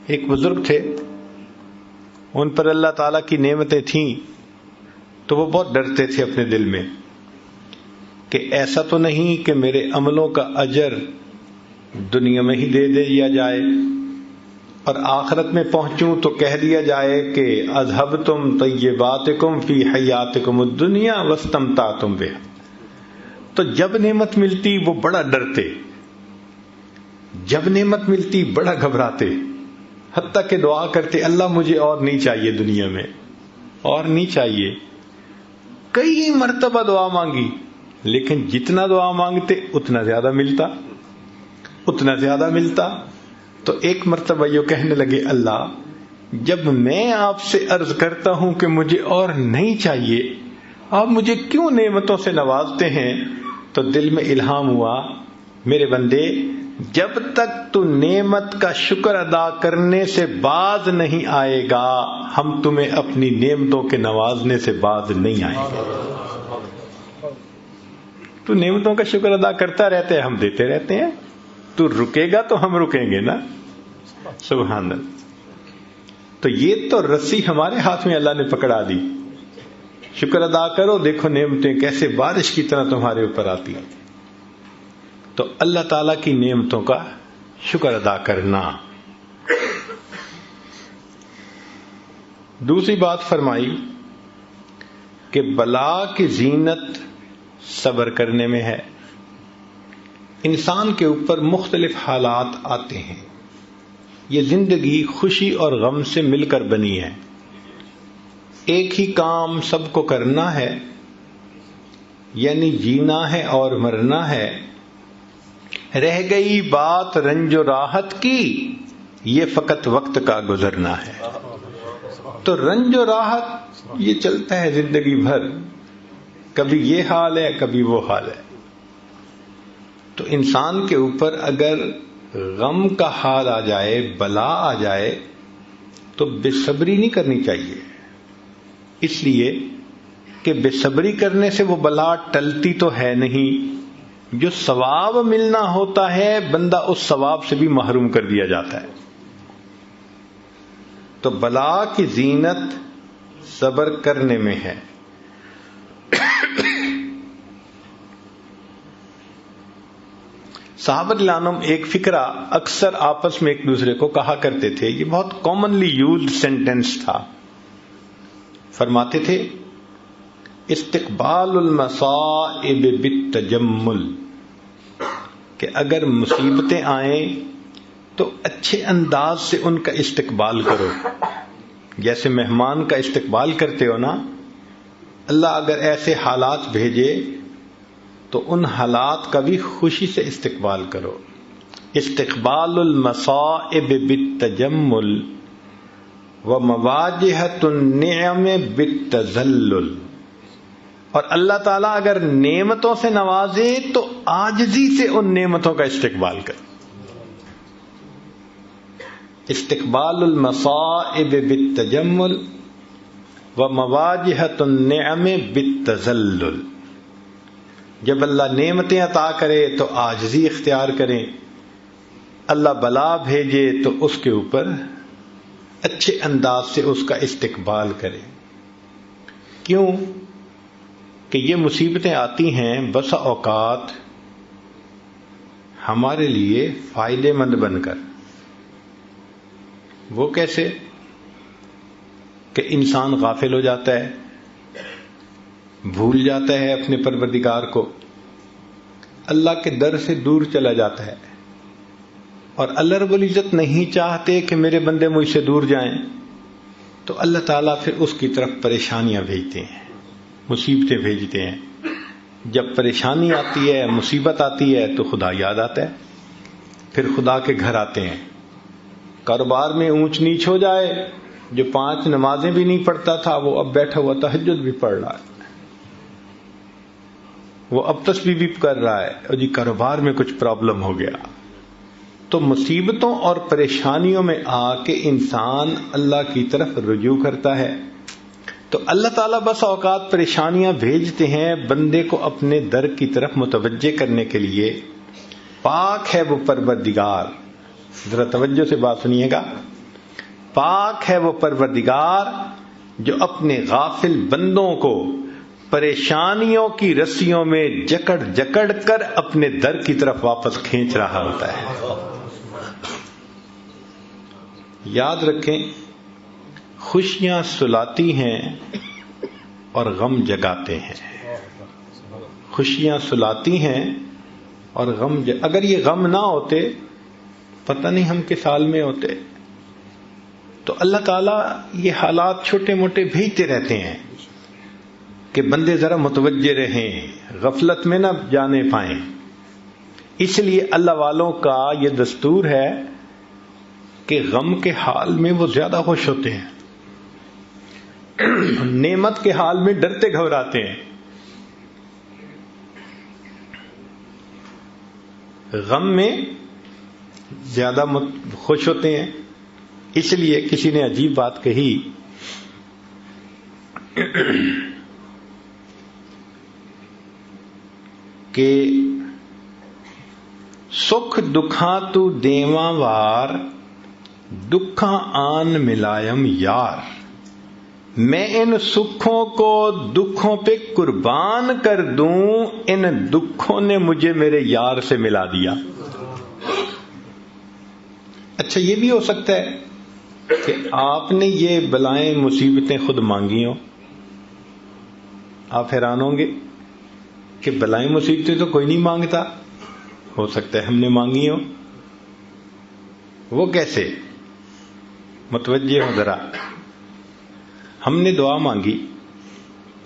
ایک بزرگ تھے، ان پر اللہ تعالیٰ کی نعمتیں تھیں تو وہ بہت ڈرتے تھے اپنے دل میں کہ ایسا تو نہیں کہ میرے عملوں کا اجر دنیا میں ہی دے دیا جائے اور آخرت میں پہنچوں تو کہہ دیا جائے کہ اذہبتم طیباتکم فی حیاتکم الدنیا واستمتعتم بہا۔ تو جب نعمت ملتی وہ بڑا ڈرتے، جب نعمت ملتی بڑا گھبراتے، حتیٰ کہ دعا کرتے اللہ مجھے اور نہیں چاہیے دنیا میں، اور نہیں چاہیے۔ کئی مرتبہ دعا مانگی لیکن جتنا دعا مانگتے اتنا زیادہ ملتا، اتنا زیادہ ملتا۔ تو ایک مرتبہ یہ کہنے لگے اللہ جب میں آپ سے عرض کرتا ہوں کہ مجھے اور نہیں چاہیے، آپ مجھے کیوں نعمتوں سے نوازتے ہیں؟ تو دل میں الہام ہوا میرے بندے جب تک تو نعمت کا شکر ادا کرنے سے باز نہیں آئے گا ہم تمہیں اپنی نعمتوں کے نوازنے سے باز نہیں آئیں گے۔ تو نعمتوں کا شکر ادا کرتا رہتے ہیں، ہم دیتے رہتے ہیں، تو رکے گا تو ہم رکیں گے نا۔ سبحان اللہ۔ تو یہ تو رسی ہمارے ہاتھ میں اللہ نے پکڑا دی، شکر ادا کرو، دیکھو نعمتیں کیسے بارش کی طرح تمہارے اوپر آتی ہیں۔ تو اللہ تعالی کی نعمتوں کا شکر ادا کرنا۔ دوسری بات فرمائی کہ بلا کی زینت صبر کرنے میں ہے۔ انسان کے اوپر مختلف حالات آتے ہیں، یہ زندگی خوشی اور غم سے مل کر بنی ہے، ایک ہی کام سب کو کرنا ہے، یعنی جینا ہے اور مرنا ہے۔ رہ گئی بات رنج و راحت کی، یہ فقط وقت کا گزرنا ہے۔ تو رنج و راحت یہ چلتا ہے زندگی بھر، کبھی یہ حال ہے کبھی وہ حال ہے۔ تو انسان کے اوپر اگر غم کا حال آ جائے، بلا آ جائے، تو بے صبری نہیں کرنی چاہیے، اس لیے کہ بے صبری کرنے سے وہ بلا ٹلتی تو ہے نہیں، جو ثواب ملنا ہوتا ہے بندہ اس ثواب سے بھی محروم کر دیا جاتا ہے۔ تو بلا کی زینت صبر کرنے میں ہے۔ صحابہ رضوان عنہم ایک فقرہ اکثر آپس میں ایک دوسرے کو کہا کرتے تھے، یہ بہت کامنلی یوزڈ سینٹینس تھا۔ فرماتے تھے استقبال المصائب بالتجمل، کہ اگر مصیبتیں آئیں تو اچھے انداز سے ان کا استقبال کرو، جیسے مہمان کا استقبال کرتے ہو نا۔ اللہ اگر ایسے حالات بھیجے تو ان حالات کا بھی خوشی سے استقبال کرو۔ استقبال المصائب بالتجمل ومواجہۃ النعم بالتذلل۔ اور اللہ تعالیٰ اگر نعمتوں سے نوازے تو عاجزی سے ان نعمتوں کا استقبال کر۔ استقبال المصائب بالتجمل ومواجہۃ النعم بالتذلل۔ جب اللہ نعمتیں عطا کرے تو عاجزی اختیار کریں، اللہ بلا بھیجے تو اس کے اوپر اچھے انداز سے اس کا استقبال کریں۔ کیوں کہ یہ مصیبتیں آتی ہیں بسا اوقات ہمارے لیے فائدے مند بن کر۔ وہ کیسے؟ کہ انسان غافل ہو جاتا ہے، بھول جاتا ہے اپنے پروردگار کو، اللہ کے در سے دور چلا جاتا ہے، اور اللہ رب العزت نہیں چاہتے کہ میرے بندے مجھ سے دور جائیں، تو اللہ تعالیٰ پھر اس کی طرف پریشانیاں بھیجتے ہیں، مصیبتیں بھیجتے ہیں۔ جب پریشانی آتی ہے، مصیبت آتی ہے تو خدا یاد آتا ہے، پھر خدا کے گھر آتے ہیں۔ کاروبار میں اونچ نیچ ہو جائے، جو 5 نمازیں بھی نہیں پڑھتا تھا وہ اب بیٹھا ہوا تہجد بھی پڑھ رہا ہے، وہ اب تسبیح بھی کر رہا ہے، اور جی کاروبار میں کچھ پرابلم ہو گیا۔ تو مصیبتوں اور پریشانیوں میں آ کے انسان اللہ کی طرف رجوع کرتا ہے، تو اللہ تعالیٰ بس اوقات پریشانیاں بھیجتے ہیں بندے کو اپنے در کی طرف متوجہ کرنے کے لیے۔ پاک ہے وہ پروردگار، ذرا توجہ سے بات سنیے گا، پاک ہے وہ پروردگار جو اپنے غافل بندوں کو پریشانیوں کی رسیوں میں جکڑ جکڑ کر اپنے در کی طرف واپس کھینچ رہا ہوتا ہے۔ یاد رکھیں، خوشیاں سلاتی ہیں اور غم جگاتے ہیں۔ خوشیاں سلاتی ہیں اور اگر یہ غم نہ ہوتے، پتہ نہیں ہم کس حال میں ہوتے۔ تو اللہ تعالیٰ یہ حالات چھوٹے موٹے بھیجتے رہتے ہیں کہ بندے ذرا متوجہ رہیں، غفلت میں نہ جانے پائیں۔ اس لیے اللہ والوں کا یہ دستور ہے کہ غم کے حال میں وہ زیادہ خوش ہوتے ہیں، نعمت کے حال میں ڈرتے گھبراتے ہیں۔ غم میں زیادہ خوش ہوتے ہیں۔ اس لیے کسی نے عجیب بات کہی کہ سکھ دکھاں تو دیواں وار، دکھاں آن ملائم یار۔ میں ان سکھوں کو دکھوں پہ قربان کر دوں، ان دکھوں نے مجھے میرے یار سے ملا دیا۔ اچھا، یہ بھی ہو سکتا ہے کہ آپ نے یہ بلائیں مصیبتیں خود مانگی ہوں۔ آپ حیران ہوں گے کہ بلائیں مصیبتیں تو کوئی نہیں مانگتا، ہو سکتا ہے ہم نے مانگی ہوں۔ وہ کیسے؟ متوجہ ہو ذرا۔ ہم نے دعا مانگی،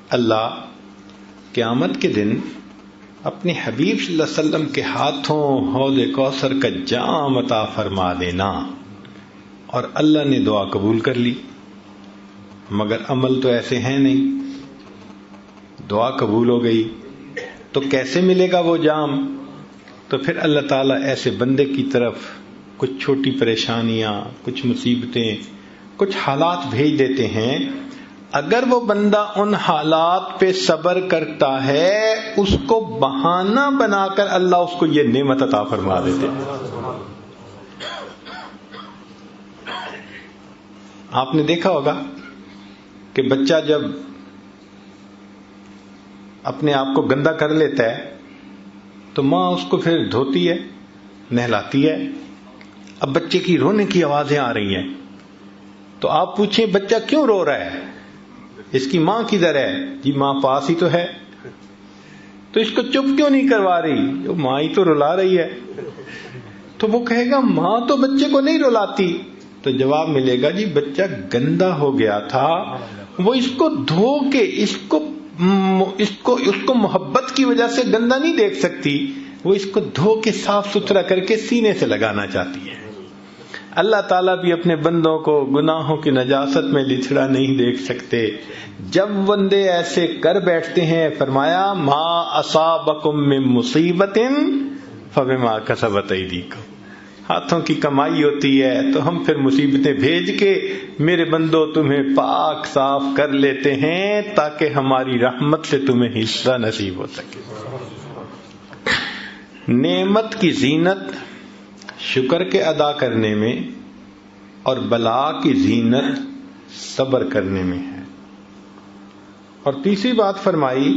اللہ قیامت کے دن اپنے حبیب صلی اللہ علیہ وسلم کے ہاتھوں حوض کوثر کا جام عطا فرما دینا، اور اللہ نے دعا قبول کر لی، مگر عمل تو ایسے ہیں نہیں۔ دعا قبول ہو گئی تو کیسے ملے گا وہ جام؟ تو پھر اللہ تعالیٰ ایسے بندے کی طرف کچھ چھوٹی پریشانیاں، کچھ مصیبتیں، کچھ حالات بھیج دیتے ہیں۔ اگر وہ بندہ ان حالات پہ صبر کرتا ہے، اس کو بہانہ بنا کر اللہ اس کو یہ نعمت عطا فرما دیتے ہیں۔ آپ نے دیکھا ہوگا کہ بچہ جب اپنے آپ کو گندا کر لیتا ہے تو ماں اس کو پھر دھوتی ہے، نہلاتی ہے۔ اب بچے کی رونے کی آوازیں آ رہی ہیں تو آپ پوچھیں بچہ کیوں رو رہا ہے؟ اس کی ماں کدھر ہے؟ جی ماں پاس ہی تو ہے۔ تو اس کو چپ کیوں نہیں کروا رہی؟ ماں ہی تو رلا رہی ہے۔ تو وہ کہے گا ماں تو بچے کو نہیں رلاتی۔ تو جواب ملے گا جی بچہ گندا ہو گیا تھا، وہ اس کو دھو کے اس کو محبت کی وجہ سے گندا نہیں دیکھ سکتی، وہ اس کو دھو کے صاف ستھرا کر کے سینے سے لگانا چاہتی ہے۔ اللہ تعالیٰ بھی اپنے بندوں کو گناہوں کی نجاست میں لچھڑا نہیں دیکھ سکتے۔ جب بندے ایسے کر بیٹھتے ہیں، فرمایا ما اصابکم من مصیبت فبما کسبت ایدیکم، ہاتھوں کی کمائی ہوتی ہے تو ہم پھر مصیبتیں بھیج کے میرے بندوں تمہیں پاک صاف کر لیتے ہیں تاکہ ہماری رحمت سے تمہیں حصہ نصیب ہو سکے۔ نعمت کی زینت شکر کے ادا کرنے میں اور بلا کی زینت صبر کرنے میں ہے۔ اور تیسری بات فرمائی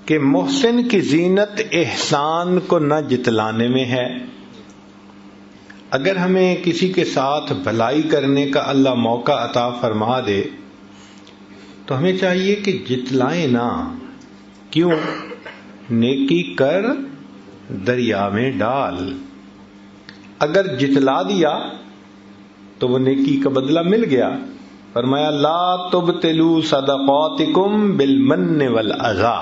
کہ محسن کی زینت احسان کو نہ جتلانے میں ہے۔ اگر ہمیں کسی کے ساتھ بھلائی کرنے کا اللہ موقع عطا فرما دے تو ہمیں چاہیے کہ جتلائیں نہ۔ کیوں؟ نیکی کر دریا میں ڈال۔ اگر جتلا دیا تو وہ نیکی کا بدلہ مل گیا۔ فرمایا لا تبطلوا صدقاتکم بالمن والاذی،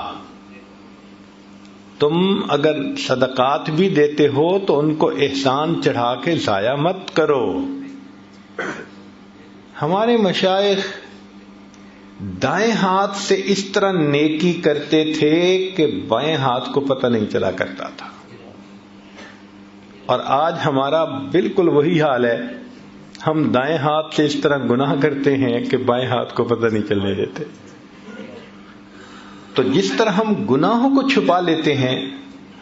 تم اگر صدقات بھی دیتے ہو تو ان کو احسان چڑھا کے ضائع مت کرو۔ ہمارے مشائخ دائیں ہاتھ سے اس طرح نیکی کرتے تھے کہ بائیں ہاتھ کو پتہ نہیں چلا کرتا تھا، اور آج ہمارا بالکل وہی حال ہے۔ ہم دائیں ہاتھ سے اس طرح گناہ کرتے ہیں کہ بائیں ہاتھ کو پتہ نہیں چلنے دیتے۔ تو جس طرح ہم گناہوں کو چھپا لیتے ہیں،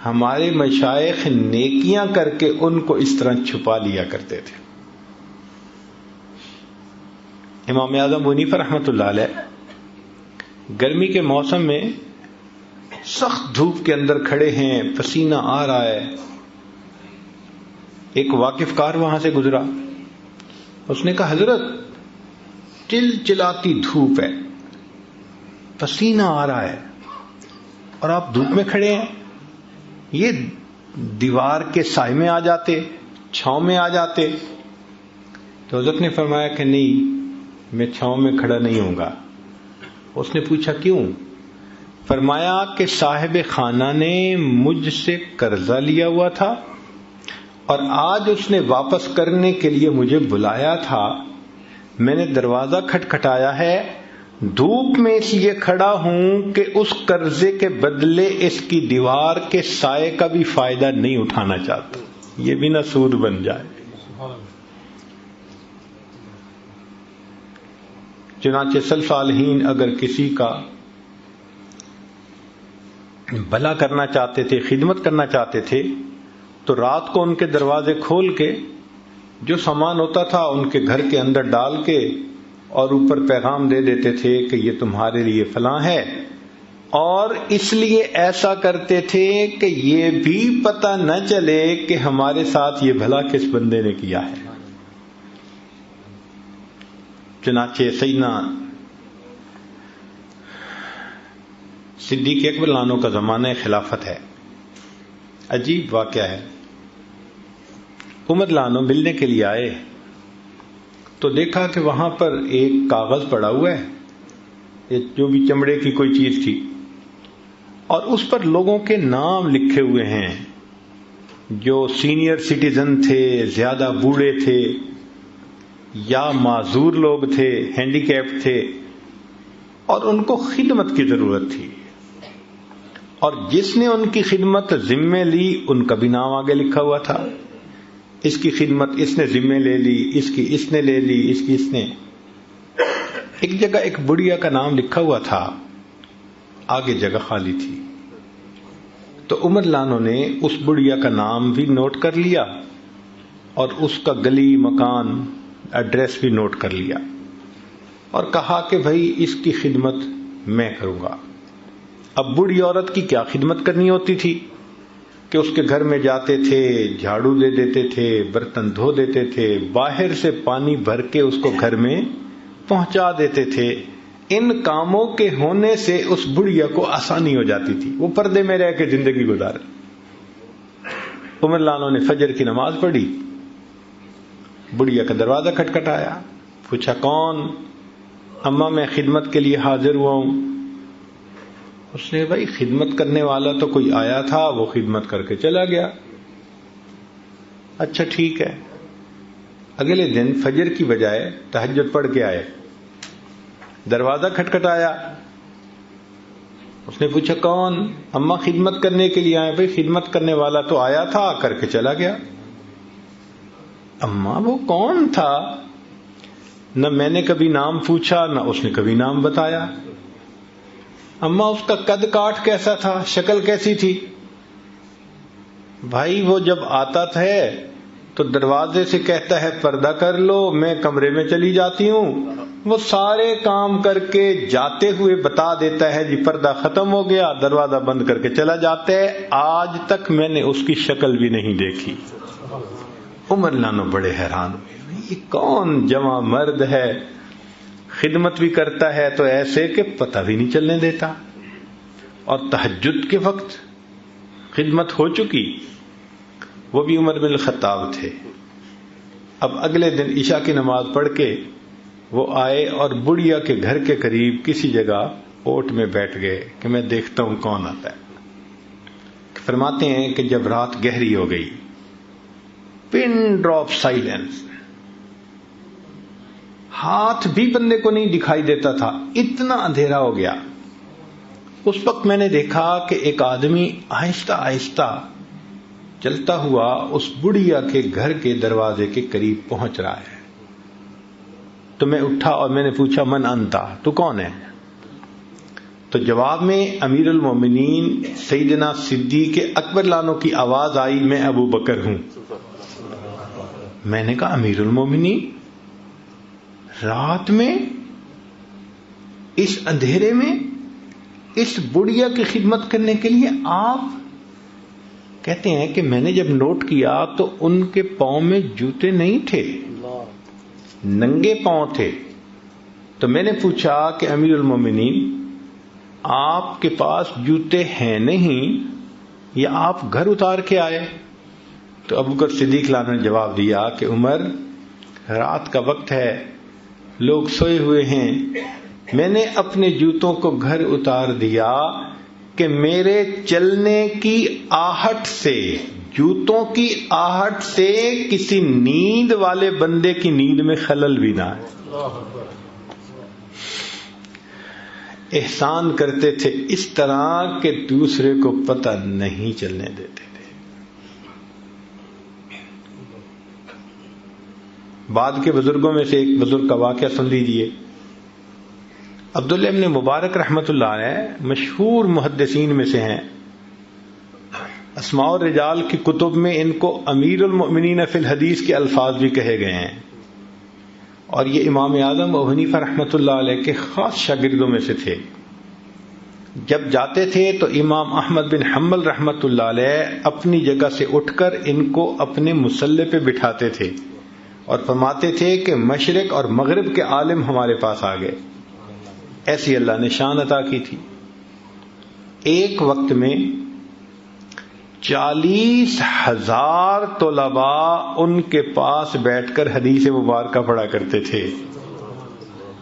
ہمارے مشائخ نیکیاں کر کے ان کو اس طرح چھپا لیا کرتے تھے۔ امام اعظم ابو حنیفہ رحمۃ اللہ علیہ گرمی کے موسم میں سخت دھوپ کے اندر کھڑے ہیں، پسینہ آ رہا ہے. ایک واقف کار وہاں سے گزرا، اس نے کہا حضرت چل چلاتی دھوپ ہے، پسینہ آ رہا ہے اور آپ دھوپ میں کھڑے ہیں، یہ دیوار کے سائے میں آ جاتے، چھاؤں میں آ جاتے. تو حضرت نے فرمایا کہ نہیں، میں چھاؤں میں کھڑا نہیں ہوں گا. اس نے پوچھا کیوں؟ فرمایا کہ صاحب خانہ نے مجھ سے قرضہ لیا ہوا تھا اور آج اس نے واپس کرنے کے لیے مجھے بلایا تھا. میں نے دروازہ کھٹکھٹایا ہے، دھوپ میں اس لیے کھڑا ہوں کہ اس قرضے کے بدلے اس کی دیوار کے سائے کا بھی فائدہ نہیں اٹھانا چاہتا، یہ بھی نہ سود بن جائے. چنانچہ سلف صالحین اگر کسی کا بھلا کرنا چاہتے تھے، خدمت کرنا چاہتے تھے، تو رات کو ان کے دروازے کھول کے جو سامان ہوتا تھا ان کے گھر کے اندر ڈال کے اور اوپر پیغام دے دیتے تھے کہ یہ تمہارے لیے فلاں ہے. اور اس لیے ایسا کرتے تھے کہ یہ بھی پتہ نہ چلے کہ ہمارے ساتھ یہ بھلا کس بندے نے کیا ہے. چنانچہ سیدنا صدیق اکبر عنہ کا زمانہ خلافت ہے. عجیب واقعہ ہے. عمر عنہ ملنے کے لیے آئے تو دیکھا کہ وہاں پر ایک کاغذ پڑا ہوا ہے، جو بھی چمڑے کی کوئی چیز تھی، اور اس پر لوگوں کے نام لکھے ہوئے ہیں جو سینئر سٹیزن تھے، زیادہ بوڑھے تھے یا معذور لوگ تھے، ہینڈی کیپ تھے، اور ان کو خدمت کی ضرورت تھی. اور جس نے ان کی خدمت ذمے لی ان کا بھی نام آگے لکھا ہوا تھا. اس کی خدمت اس نے ذمے لے لی، اس کی اس نے لے لی، اس کی اس نے. ایک جگہ ایک بڑھیا کا نام لکھا ہوا تھا، آگے جگہ خالی تھی. تو عمر عنہ نے اس بڑھیا کا نام بھی نوٹ کر لیا اور اس کا گلی، مکان، ایڈریس بھی نوٹ کر لیا اور کہا کہ بھائی اس کی خدمت میں کروں گا. اب بوڑھی عورت کی کیا خدمت کرنی ہوتی تھی کہ اس کے گھر میں جاتے تھے، جھاڑو دے دیتے تھے، برتن دھو دیتے تھے، باہر سے پانی بھر کے اس کو گھر میں پہنچا دیتے تھے. ان کاموں کے ہونے سے اس بڑھیا کو آسانی ہو جاتی تھی، وہ پردے میں رہ کے زندگی گزارے. عمر عنہ نے فجر کی نماز پڑھی، بڑھیا کا دروازہ کھٹکھٹایا، پوچھا کون؟ اماں میں خدمت کے لیے حاضر ہوا ہوں. اس نے بھائی خدمت کرنے والا تو کوئی آیا تھا، وہ خدمت کر کے چلا گیا. اچھا ٹھیک ہے. اگلے دن فجر کی بجائے تہجد پڑھ کے آئے، دروازہ کھٹکھٹایا. اس نے پوچھا کون؟ اماں خدمت کرنے کے لیے آئے. بھائی خدمت کرنے والا تو آیا تھا، کر کے چلا گیا. اماں وہ کون تھا؟ نہ میں نے کبھی نام پوچھا، نہ اس نے کبھی نام بتایا. اماں اس کا قد کاٹ کیسا تھا، شکل کیسی تھی؟ بھائی وہ جب آتا تھا تو دروازے سے کہتا ہے پردہ کر لو، میں کمرے میں چلی جاتی ہوں. وہ سارے کام کر کے جاتے ہوئے بتا دیتا ہے جی پردہ ختم ہو گیا، دروازہ بند کر کے چلا جاتا ہے. آج تک میں نے اس کی شکل بھی نہیں دیکھی. عمر عنہ بڑے حیران ہوئے، یہ کون جواں مرد ہے، خدمت بھی کرتا ہے تو ایسے کہ پتہ بھی نہیں چلنے دیتا، اور تہجد کے وقت خدمت ہو چکی. وہ بھی عمر بن الخطاب تھے. اب اگلے دن عشاء کی نماز پڑھ کے وہ آئے اور بڑھیا کے گھر کے قریب کسی جگہ اوٹ میں بیٹھ گئے کہ میں دیکھتا ہوں کون آتا ہے. فرماتے ہیں کہ جب رات گہری ہو گئی، پن ڈراپ سائلنس، ہاتھ بھی بندے کو نہیں دکھائی دیتا تھا، اتنا اندھیرا ہو گیا. اس وقت میں نے دیکھا کہ ایک آدمی آہستہ آہستہ چلتا ہوا اس بڑھیا کے گھر کے دروازے کے قریب پہنچ رہا ہے. تو میں اٹھا اور میں نے پوچھا من انتا، تو کون ہے؟ تو جواب میں امیر المومنین سیدنا صدیق اکبر عنہ کی آواز آئی، میں ابو بکر ہوں. میں نے کہا امیر المومنین؟ رات میں اس اندھیرے میں اس بڑھیا کی خدمت کرنے کے لیے آپ کہتے ہیں کہ میں نے جب نوٹ کیا تو ان کے پاؤں میں جوتے نہیں تھے، ننگے پاؤں تھے. تو میں نے پوچھا کہ امیر المومنین آپ کے پاس جوتے ہیں نہیں یا آپ گھر اتار کے آئے؟ تو ابوبکر صدیق نے جواب دیا کہ عمر، رات کا وقت ہے، لوگ سوئے ہوئے ہیں، میں نے اپنے جوتوں کو گھر اتار دیا کہ میرے چلنے کی آہٹ سے، جوتوں کی آہٹ سے کسی نیند والے بندے کی نیند میں خلل بھی نہ آئے. احسان کرتے تھے اس طرح کہ دوسرے کو پتہ نہیں چلنے دیتے تھے. بعد کے بزرگوں میں سے ایک بزرگ کا واقعہ سن لیجئے. عبداللہ ابن مبارک رحمۃ اللہ علیہ مشہور محدثین میں سے ہیں. اسماء الرجال کی کتب میں ان کو امیر المؤمنین فی الحدیث کے الفاظ بھی کہے گئے ہیں، اور یہ امام اعظم ابو حنیفہ رحمۃ اللہ علیہ کے خاص شاگردوں میں سے تھے. جب جاتے تھے تو امام احمد بن حنبل رحمۃ اللہ علیہ اپنی جگہ سے اٹھ کر ان کو اپنے مصلی پہ بٹھاتے تھے اور فرماتے تھے کہ مشرق اور مغرب کے عالم ہمارے پاس آ گئے. ایسی اللہ نے شان عطا کی تھی. ایک وقت میں 40,000 طلباء ان کے پاس بیٹھ کر حدیث مبارکہ پڑھا کرتے تھے.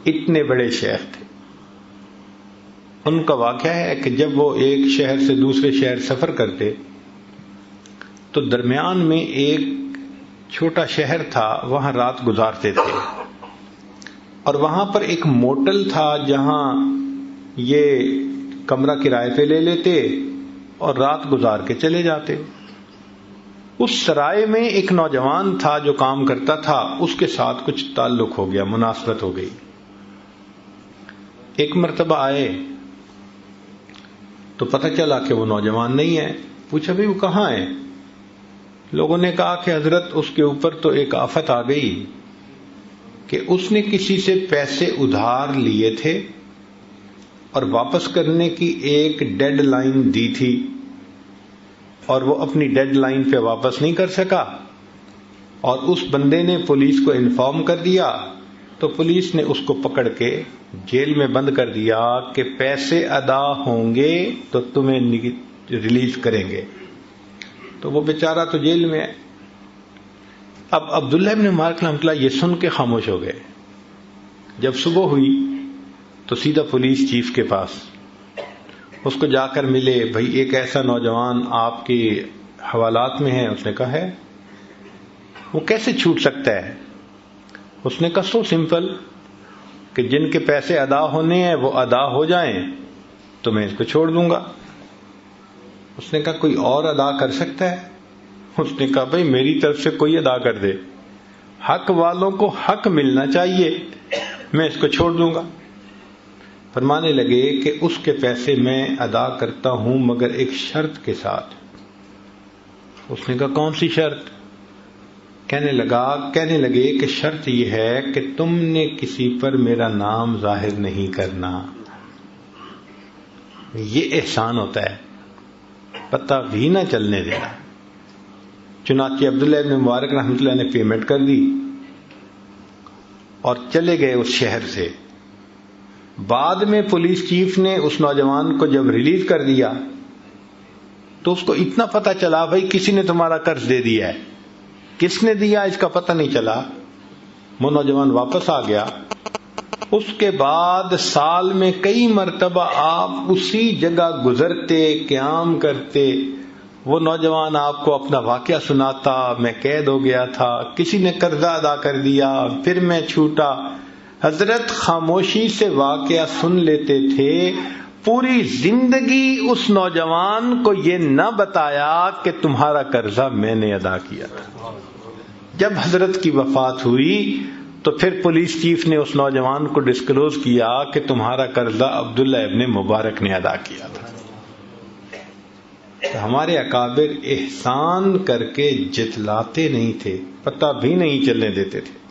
اتنے بڑے شیخ تھے. ان کا واقعہ ہے کہ جب وہ ایک شہر سے دوسرے شہر سفر کرتے تو درمیان میں ایک چھوٹا شہر تھا، وہاں رات گزارتے تھے، اور وہاں پر ایک موٹل تھا جہاں یہ کمرہ کرائے پہ لے لیتے اور رات گزار کے چلے جاتے. اس سرائے میں ایک نوجوان تھا جو کام کرتا تھا، اس کے ساتھ کچھ تعلق ہو گیا، مناسبت ہو گئی. ایک مرتبہ آئے تو پتہ چلا کہ وہ نوجوان نہیں ہے. پوچھا بھئی وہ کہاں ہے؟ لوگوں نے کہا کہ حضرت اس کے اوپر تو ایک آفت آ گئی کہ اس نے کسی سے پیسے ادھار لیے تھے اور واپس کرنے کی ایک ڈیڈ لائن دی تھی، اور وہ اپنی ڈیڈ لائن پہ واپس نہیں کر سکا، اور اس بندے نے پولیس کو انفارم کر دیا تو پولیس نے اس کو پکڑ کے جیل میں بند کر دیا کہ پیسے ادا ہوں گے تو تمہیں ریلیز کریں گے. تو وہ بیچارہ تو جیل میں ہے. اب عبداللہ ابن مبارک رحمۃ اللہ یہ سن کے خاموش ہو گئے. جب صبح ہوئی تو سیدھا پولیس چیف کے پاس اس کو جا کر ملے. بھائی ایک ایسا نوجوان آپ کے حوالات میں ہے. اس نے کہا ہے. وہ کیسے چھوٹ سکتا ہے؟ اس نے کہا سو سمپل کہ جن کے پیسے ادا ہونے ہیں وہ ادا ہو جائیں تو میں اس کو چھوڑ دوں گا. اس نے کہا کوئی اور ادا کر سکتا ہے؟ اس نے کہا بھائی میری طرف سے کوئی ادا کر دے، حق والوں کو حق ملنا چاہیے، میں اس کو چھوڑ دوں گا. فرمانے لگے کہ اس کے پیسے میں ادا کرتا ہوں مگر ایک شرط کے ساتھ. اس نے کہا کون سی شرط؟ کہنے لگے کہ شرط یہ ہے کہ تم نے کسی پر میرا نام ظاہر نہیں کرنا. یہ احسان ہوتا ہے، پتہ بھی نہ چلنے دینا. چنانچہ عبداللہ ابن مبارک رحمۃ اللہ نے پیمنٹ کر دی اور چلے گئے اس شہر سے. بعد میں پولیس چیف نے اس نوجوان کو جب ریلیز کر دیا تو اس کو اتنا پتہ چلا بھائی کسی نے تمہارا قرض دے دیا ہے. کس نے دیا اس کا پتہ نہیں چلا. وہ نوجوان واپس آ گیا. اس کے بعد سال میں کئی مرتبہ آپ اسی جگہ گزرتے، قیام کرتے، وہ نوجوان آپ کو اپنا واقعہ سناتا، میں قید ہو گیا تھا، کسی نے قرضہ ادا کر دیا، پھر میں چھوٹا. حضرت خاموشی سے واقعہ سن لیتے تھے. پوری زندگی اس نوجوان کو یہ نہ بتایا کہ تمہارا قرضہ میں نے ادا کیا تھا. جب حضرت کی وفات ہوئی تو پھر پولیس چیف نے اس نوجوان کو ڈسکلوز کیا کہ تمہارا قرضہ عبداللہ ابن مبارک نے ادا کیا تھا. تو ہمارے اکابر احسان کر کے جتلاتے نہیں تھے، پتہ بھی نہیں چلنے دیتے تھے.